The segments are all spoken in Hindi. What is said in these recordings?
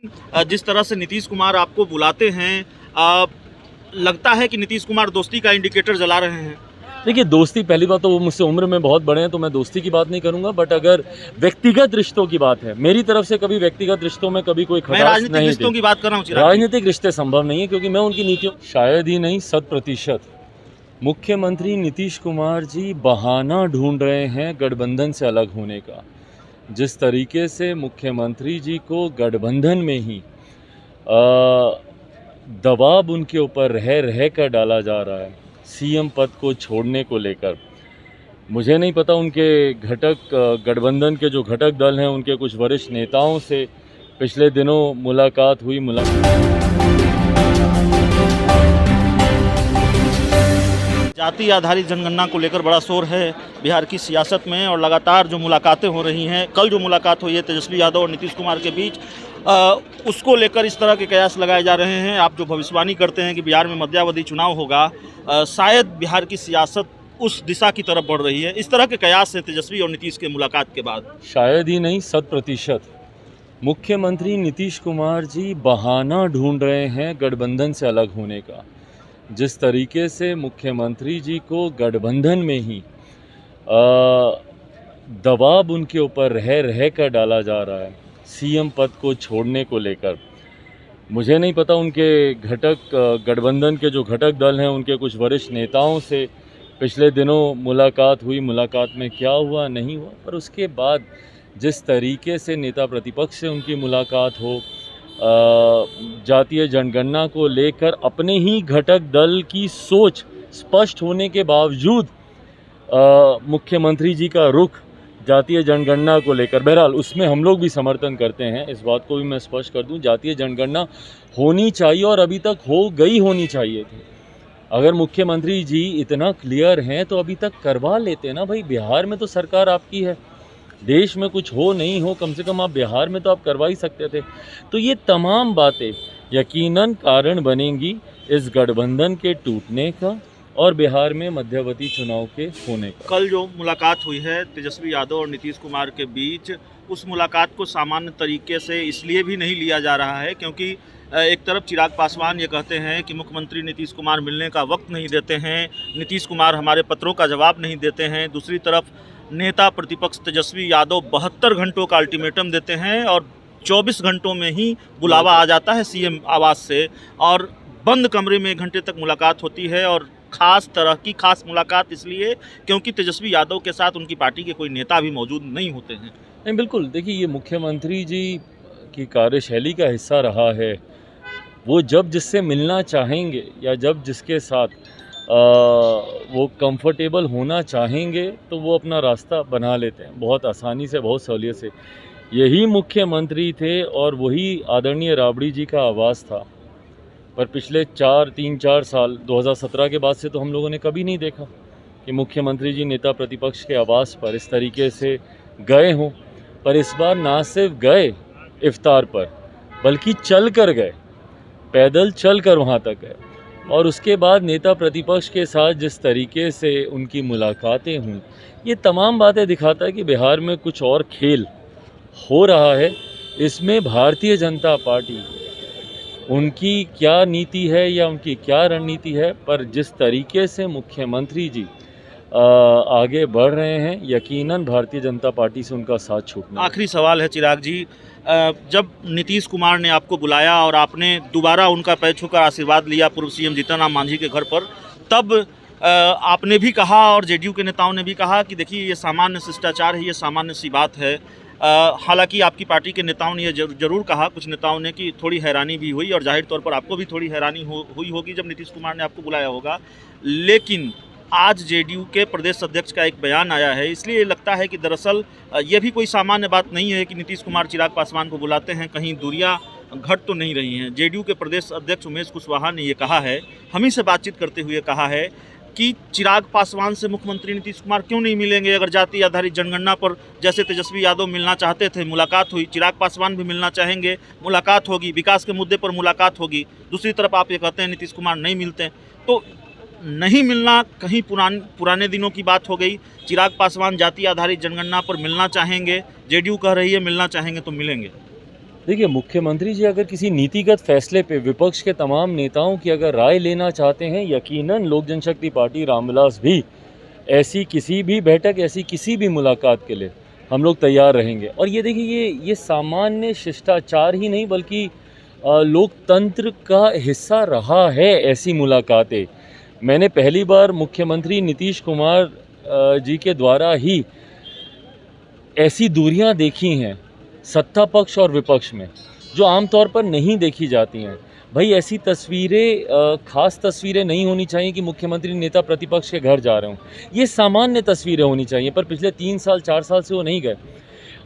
जिस तरह से नीतीश कुमार आपको बुलाते हैं, लगता है कि नीतीश कुमार दोस्ती का इंडिकेटर जला रहे हैं। देखिए, दोस्ती पहली बात तो वो मुझसे उम्र में बहुत बड़े हैं, तो मैं दोस्ती की बात नहीं करूंगा। बट अगर व्यक्तिगत रिश्तों की बात है, मेरी तरफ से कभी व्यक्तिगत रिश्तों में कभी कोई मैं खटास राजनीतिक नहीं रिश्तों थी। की बात कर रहा हूँ चिराग जी। राजनीतिक रिश्ते संभव नहीं है, क्योंकि मैं उनकी नीतियों शायद ही नहीं 100% मुख्यमंत्री नीतीश कुमार जी बहाना ढूंढ रहे हैं गठबंधन से अलग होने का। जिस तरीके से मुख्यमंत्री जी को गठबंधन में ही दबाव उनके ऊपर रह कर डाला जा रहा है सीएम पद को छोड़ने को लेकर, मुझे नहीं पता उनके गठबंधन के जो घटक दल हैं उनके कुछ वरिष्ठ नेताओं से पिछले दिनों मुलाकात हुई। जाति आधारित जनगणना को लेकर बड़ा शोर है बिहार की सियासत में, और लगातार जो मुलाकातें हो रही हैं, कल जो मुलाकात हुई है तेजस्वी यादव और नीतीश कुमार के बीच, उसको लेकर इस तरह के कयास लगाए जा रहे हैं। आप जो भविष्यवाणी करते हैं कि बिहार में मध्यावधि चुनाव होगा, शायद बिहार की सियासत उस दिशा की तरफ बढ़ रही है। इस तरह के कयास हैं तेजस्वी और नीतीश के मुलाकात के बाद। शायद ही नहीं 100% मुख्यमंत्री नीतीश कुमार जी बहाना ढूंढ रहे हैं गठबंधन से अलग होने का। जिस तरीके से मुख्यमंत्री जी को गठबंधन में ही दबाव उनके ऊपर रह कर डाला जा रहा है सीएम पद को छोड़ने को लेकर, मुझे नहीं पता उनके गठबंधन के जो घटक दल हैं उनके कुछ वरिष्ठ नेताओं से पिछले दिनों मुलाकात हुई। मुलाकात में क्या हुआ नहीं हुआ, पर उसके बाद जिस तरीके से नेता प्रतिपक्ष से उनकी मुलाकात हो, जातीय जनगणना को लेकर अपने ही घटक दल की सोच स्पष्ट होने के बावजूद मुख्यमंत्री जी का रुख जातीय जनगणना को लेकर, बहरहाल उसमें हम लोग भी समर्थन करते हैं। इस बात को भी मैं स्पष्ट कर दूं, जातीय जनगणना होनी चाहिए और अभी तक हो गई होनी चाहिए थी। अगर मुख्यमंत्री जी इतना क्लियर हैं तो अभी तक करवा लेते ना भाई। बिहार में तो सरकार आपकी है, देश में कुछ हो नहीं हो, कम से कम आप बिहार में तो आप करवा ही सकते थे। तो ये तमाम बातें यकीनन कारण बनेंगी इस गठबंधन के टूटने का और बिहार में मध्यावधि चुनाव के होने का। कल जो मुलाकात हुई है तेजस्वी यादव और नीतीश कुमार के बीच, उस मुलाकात को सामान्य तरीके से इसलिए भी नहीं लिया जा रहा है क्योंकि एक तरफ चिराग पासवान ये कहते हैं कि मुख्यमंत्री नीतीश कुमार मिलने का वक्त नहीं देते हैं, नीतीश कुमार हमारे पत्रों का जवाब नहीं देते हैं। दूसरी तरफ नेता प्रतिपक्ष तेजस्वी यादव 72 घंटों का अल्टीमेटम देते हैं और 24 घंटों में ही बुलावा आ जाता है सीएम आवास से, और बंद कमरे में 1 घंटे तक मुलाकात होती है। और खास तरह की खास मुलाकात इसलिए क्योंकि तेजस्वी यादव के साथ उनकी पार्टी के कोई नेता भी मौजूद नहीं होते हैं। नहीं, बिल्कुल, देखिए, ये मुख्यमंत्री जी की कार्यशैली का हिस्सा रहा है। वो जब जिससे मिलना चाहेंगे या जब जिसके साथ वो कंफर्टेबल होना चाहेंगे तो वो अपना रास्ता बना लेते हैं बहुत आसानी से, बहुत सहूलियत से। यही मुख्यमंत्री थे और वही आदरणीय राबड़ी जी का आवाज़ था। पर पिछले 3-4 साल 2017 के बाद से तो हम लोगों ने कभी नहीं देखा कि मुख्यमंत्री जी नेता प्रतिपक्ष के आवास पर इस तरीके से गए हों। पर इस बार ना सिर्फ गए इफ्तार पर, बल्कि चल कर गए, पैदल चल कर वहाँ तक गए। और उसके बाद नेता प्रतिपक्ष के साथ जिस तरीके से उनकी मुलाकातें हुई, ये तमाम बातें दिखाता है कि बिहार में कुछ और खेल हो रहा है। इसमें भारतीय जनता पार्टी, उनकी क्या नीति है या उनकी क्या रणनीति है, पर जिस तरीके से मुख्यमंत्री जी आगे बढ़ रहे हैं, यकीनन भारतीय जनता पार्टी से उनका साथ छूटना। आखिरी सवाल है चिराग जी, जब नीतीश कुमार ने आपको बुलाया और आपने दोबारा उनका पैर छूकर आशीर्वाद लिया पूर्व सीएम जीतन राम मांझी के घर पर, तब आपने भी कहा और जेडीयू के नेताओं ने भी कहा कि देखिए ये सामान्य शिष्टाचार है, ये सामान्य सी बात है। हालांकि आपकी पार्टी के नेताओं ने ये जरूर कहा, कुछ नेताओं ने, कि थोड़ी हैरानी भी हुई और जाहिर तौर पर आपको भी थोड़ी हैरानी हुई होगी जब नीतीश कुमार ने आपको बुलाया होगा। लेकिन आज जेडीयू के प्रदेश अध्यक्ष का एक बयान आया है, इसलिए लगता है कि दरअसल ये भी कोई सामान्य बात नहीं है कि नीतीश कुमार चिराग पासवान को बुलाते हैं, कहीं दूरियां घट तो नहीं रही हैं। जेडीयू के प्रदेश अध्यक्ष उमेश कुशवाहा ने ये कहा है, हम ही से बातचीत करते हुए कहा है कि चिराग पासवान से मुख्यमंत्री नीतीश कुमार क्यों नहीं मिलेंगे। अगर जाति आधारित जनगणना पर जैसे तेजस्वी यादव मिलना चाहते थे, मुलाकात हुई, चिराग पासवान भी मिलना चाहेंगे, मुलाकात होगी, विकास के मुद्दे पर मुलाकात होगी। दूसरी तरफ आप ये कहते हैं नीतीश कुमार नहीं मिलते, तो नहीं मिलना कहीं पुराने दिनों की बात हो गई। चिराग पासवान जाति आधारित जनगणना पर मिलना चाहेंगे, जेडीयू कह रही है मिलना चाहेंगे तो मिलेंगे। देखिए, मुख्यमंत्री जी अगर किसी नीतिगत फैसले पे विपक्ष के तमाम नेताओं की अगर राय लेना चाहते हैं, यकीनन लोक जनशक्ति पार्टी रामविलास भी ऐसी किसी भी बैठक, ऐसी किसी भी मुलाकात के लिए हम लोग तैयार रहेंगे। और ये देखिए, ये सामान्य शिष्टाचार ही नहीं बल्कि लोकतंत्र का हिस्सा रहा है ऐसी मुलाकातें। मैंने पहली बार मुख्यमंत्री नीतीश कुमार जी के द्वारा ही ऐसी दूरियां देखी हैं सत्ता पक्ष और विपक्ष में, जो आमतौर पर नहीं देखी जाती हैं। भाई, ऐसी तस्वीरें खास तस्वीरें नहीं होनी चाहिए कि मुख्यमंत्री नेता प्रतिपक्ष के घर जा रहे हों। ये सामान्य तस्वीरें होनी चाहिए, पर पिछले 3 साल 4 साल से वो नहीं गए।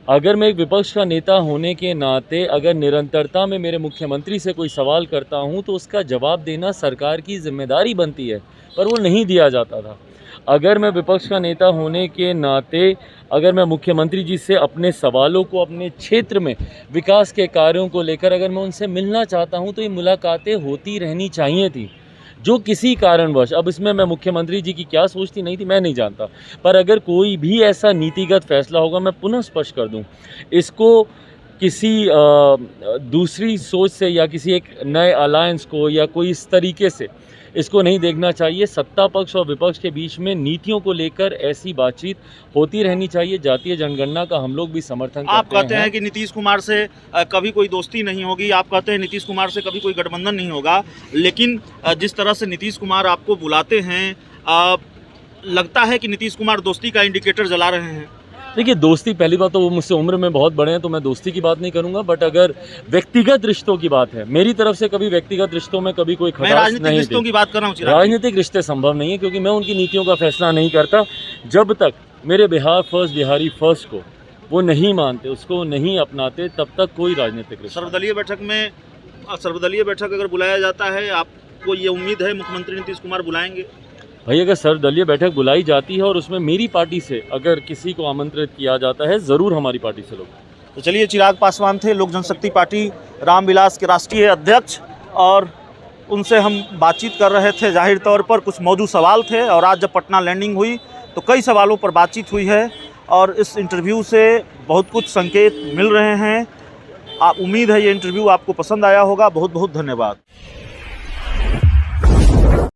अगर मैं एक विपक्ष का नेता होने के नाते अगर निरंतरता में मेरे मुख्यमंत्री से कोई सवाल करता हूं, तो उसका जवाब देना सरकार की जिम्मेदारी बनती है, पर वो नहीं दिया जाता था। अगर मैं विपक्ष का नेता होने के नाते अगर मैं मुख्यमंत्री जी से अपने सवालों को, अपने क्षेत्र में विकास के कार्यों को लेकर अगर मैं उनसे मिलना चाहता हूं, तो ये मुलाकातें होती रहनी चाहिए थी। जो किसी कारणवश, अब इसमें मैं मुख्यमंत्री जी की क्या सोचती नहीं थी मैं नहीं जानता, पर अगर कोई भी ऐसा नीतिगत फैसला होगा, मैं पुनः स्पष्ट कर दूं, इसको किसी दूसरी सोच से या किसी एक नए अलायंस को या कोई इस तरीके से इसको नहीं देखना चाहिए। सत्ता पक्ष और विपक्ष के बीच में नीतियों को लेकर ऐसी बातचीत होती रहनी चाहिए। जातीय जनगणना का हम लोग भी समर्थन करते हैं। आप कहते हैं कि नीतीश कुमार से कभी कोई दोस्ती नहीं होगी, आप कहते हैं नीतीश कुमार से कभी कोई गठबंधन नहीं होगा, लेकिन जिस तरह से नीतीश कुमार आपको बुलाते हैं, लगता है कि नीतीश कुमार दोस्ती का इंडिकेटर जला रहे हैं। देखिए, दोस्ती, पहली बात तो वो मुझसे उम्र में बहुत बड़े हैं, तो मैं दोस्ती की बात नहीं करूंगा, बट अगर व्यक्तिगत रिश्तों की बात है, मेरी तरफ से कभी व्यक्तिगत रिश्तों में कभी कोई खटास राजनीतिक नहीं रिश्तों की बात कर रहा हूँ। राजनीतिक रिश्ते संभव नहीं है, क्योंकि मैं उनकी नीतियों का फैसला नहीं करता। जब तक मेरे बिहार फर्स्ट, बिहारी फर्स्ट को वो नहीं मानते, उसको नहीं अपनाते, तब तक कोई राजनीतिक रिश्ता। सर्वदलीय बैठक अगर बुलाया जाता है, आपको ये उम्मीद है मुख्यमंत्री नीतीश कुमार बुलाएंगे? भाई, अगर सर्वदलीय बैठक बुलाई जाती है और उसमें मेरी पार्टी से अगर किसी को आमंत्रित किया जाता है, ज़रूर हमारी पार्टी से लोग। तो चलिए, चिराग पासवान थे लोक जनशक्ति पार्टी रामविलास के राष्ट्रीय अध्यक्ष, और उनसे हम बातचीत कर रहे थे। जाहिर तौर पर कुछ मौजूद सवाल थे, और आज जब पटना लैंडिंग हुई तो कई सवालों पर बातचीत हुई है, और इस इंटरव्यू से बहुत कुछ संकेत मिल रहे हैं। उम्मीद है ये इंटरव्यू आपको पसंद आया होगा। बहुत बहुत धन्यवाद।